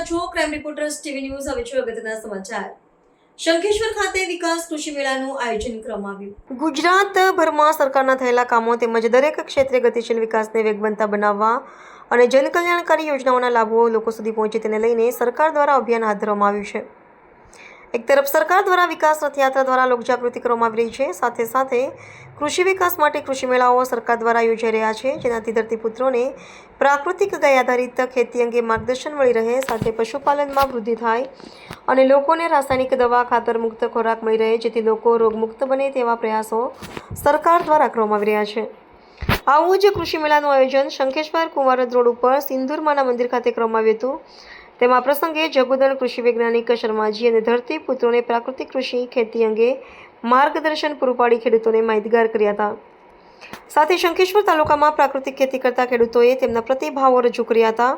રહ્યા છો crime reporters TV news. હવે છે અગત્યના સમાચાર. શંખેશ્વર ખાતે વિકાસ કૃષિ મેળાનું આયોજન કરવામાં આવ્યું. ગુજરાતભરમાં સરકારના થયેલા કામો તેમજ દરેક ક્ષેત્રે ગતિશીલ વિકાસને વેગવંતા બનાવવા અને જનકલ્યાણકારી યોજનાઓના લાભો લોકો સુધી પહોંચે તેને લઈને સરકાર દ્વારા અભિયાન હાથ ધરવામાં આવ્યું છે. એક તરફ સરકાર દ્વારા વિકાસ રથયાત્રા દ્વારા લોકજાગૃતિ કરવામાં આવી રહી છે, સાથે સાથે કૃષિ વિકાસ માટે કૃષિ મેળાઓ સરકાર દ્વારા યોજાઈ રહ્યા છે, જેનાથી ધરતીપુત્રોને પ્રાકૃતિક ગાય આધારિત ખેતી અંગે માર્ગદર્શન મળી રહે, સાથે પશુપાલનમાં વૃદ્ધિ થાય અને લોકોને રાસાયણિક દવા ખાતર મુક્ત ખોરાક મળી રહે, જેથી લોકો રોગમુક્ત બને તેવા પ્રયાસો સરકાર દ્વારા કરવામાં આવી રહ્યા છે. આવું જ કૃષિ મેળાનું આયોજન શંખેશ્વર કુંવારદ રોડ ઉપર સિંદુરમાના મંદિર ખાતે કરવામાં આવ્યું હતું. તેમાં પ્રસંગે જગુદણ કૃષિ વૈજ્ઞાનિક શર્માજી અને ધરતીપુત્રોને પ્રાકૃતિક કૃષિ ખેતી અંગે માર્ગદર્શન પૂરું પાડી ખેડૂતોને માહિતગાર કર્યા હતા. સાથે શંખેશ્વર તાલુકામાં પ્રાકૃતિક ખેતી કરતા ખેડૂતોએ તેમના પ્રતિભાવો રજૂ કર્યા હતા,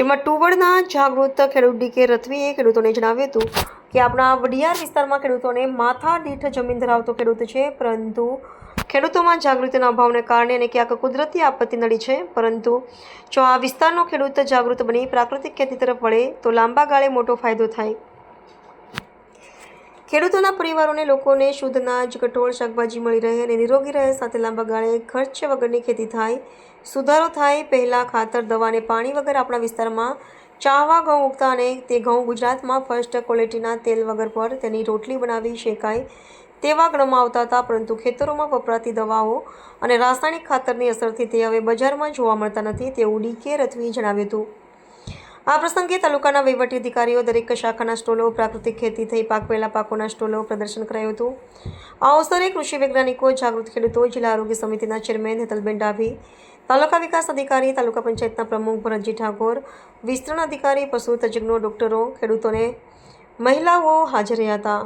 જેમાં ટુવડના જાગૃત ખેડૂત ડી.કે. રથવીએ ખેડૂતોને જણાવ્યું હતું કે આપણા વડિયાર વિસ્તારમાં ખેડૂતોને માથા દીઠ જમીન ધરાવતો ખેડૂત છે, પરંતુ ખેડૂતોમાં જાગૃતિના અભાવને કારણે અને ક્યાંક કુદરતી આપત્તિ નડી છે, પરંતુ જો આ વિસ્તારનો ખેડૂત જાગૃત બની પ્રાકૃતિક ખેતી તરફ વળે તો લાંબા ગાળે મોટો ફાયદો થાય. ખેડૂતોના પરિવારોને લોકોને શુદ્ધ અનાજ, કઠોળ, શાકભાજી મળી રહે અને નિરોગી રહે, સાથે લાંબા ગાળે ખર્ચ વગરની ખેતી થાય, સુધારો થાય. પહેલાં ખાતર, દવા અને પાણી વગર આપણા વિસ્તારમાં ચાવા ઘઉં ઉગતા અને તે ઘઉં ગુજરાતમાં ફર્સ્ટ ક્વોલિટીના તેલ વગર પર તેની રોટલી બનાવી શેકાય તેવા ગણવામાં આવતા હતા, પરંતુ ખેતરોમાં વપરાતી દવાઓ અને રાસાયણિક ખાતરની અસરથી તે હવે બજારમાં જોવા મળતા નથી, તેવું ડી.કે. રથવીએ જણાવ્યું હતું. આ પ્રસંગે તાલુકાના વહીવટી અધિકારીઓ, દરેક શાખાના સ્ટોલો, પ્રાકૃતિક ખેતી થઈ પાકવેલા પાકોના સ્ટોલો પ્રદર્શન કરાયું હતું. આ અવસરે કૃષિ વૈજ્ઞાનિકો, જાગૃત ખેડૂતો, જિલ્લા આરોગ્ય સમિતિના ચેરમેન હેતલબેન ડાભી, તાલુકા વિકાસ અધિકારી, તાલુકા પંચાયતના પ્રમુખ ભરતજી ઠાકોર, વિસ્તરણ અધિકારી, પશુ તજજ્ઞો, ડોક્ટરો, ખેડૂતોને મહિલાઓ હાજર રહ્યા હતા.